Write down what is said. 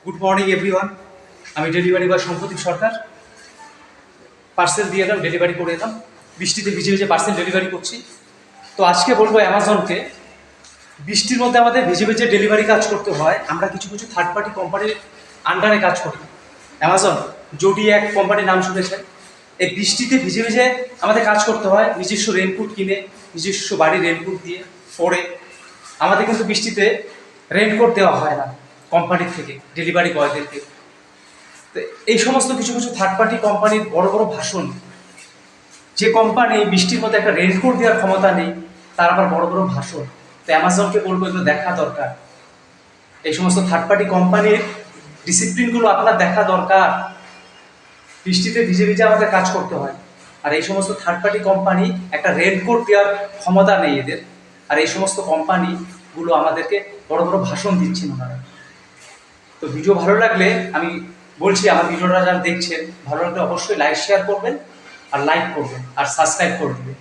Good morning everyone. আমি delivery boy সম্প্রদীপ সরকার। Parcel দিয়ে এলাম, ডেলিভারি করে এলাম। বৃষ্টিতে ভিজে ভিজে পার্সেল ডেলিভারি করছি। তো আজকে বলবো অ্যামাজনকে, বৃষ্টির মধ্যে আমাদের ভিজে ভিজে ডেলিভারি কাজ করতে হয়। আমরা কিছু কিছু থার্ড পার্টি কোম্পানির আন্ডারে কাজ করি। অ্যামাজন, জোডিয়াক কোম্পানির নাম শুনেছেন। এই বৃষ্টিতে ভিজে ভিজে আমাদের কাজ করতে হয়, নিজস্ব রেনকোট কিনে, নিজস্ব বাড়ির রেনকোট দিয়ে পরে। আমাদের কিন্তু বৃষ্টিতে রেনকোট দেওয়া হয় না কোম্পানির থেকে, ডেলিভারি বয়দেরকে। তো এই সমস্ত কিছু কিছু থার্ড পার্টি কোম্পানির বড় বড় ভাষণ, যে কোম্পানি বৃষ্টির মধ্যে একটা রেনকোট দেওয়ার ক্ষমতা নেই, তার আবার বড় বড় ভাষণ। তো অ্যামাজনকে বলবো এগুলো দেখা দরকার। এই সমস্ত থার্ড পার্টি কোম্পানির ডিসিপ্লিনগুলো আপনার দেখা দরকার। বৃষ্টিতে ভিজে ভিজে আমাদের কাজ করতে হয়, আর এই সমস্ত থার্ড পার্টি কোম্পানি একটা রেনকোট দেওয়ার ক্ষমতা নেই এদের। আর এই সমস্ত কোম্পানিগুলো আমাদেরকে বড় বড় ভাষণ দিচ্ছেন ওনারা। তো ভিডিও ভালো লাগলে, আমি বলছি আমার ভিডিওটা যারা দেখছেন, ভালো লাগলে অবশ্যই লাইক শেয়ার করবেন, আর লাইক করবেন, আর সাবস্ক্রাইব করে দেবেন।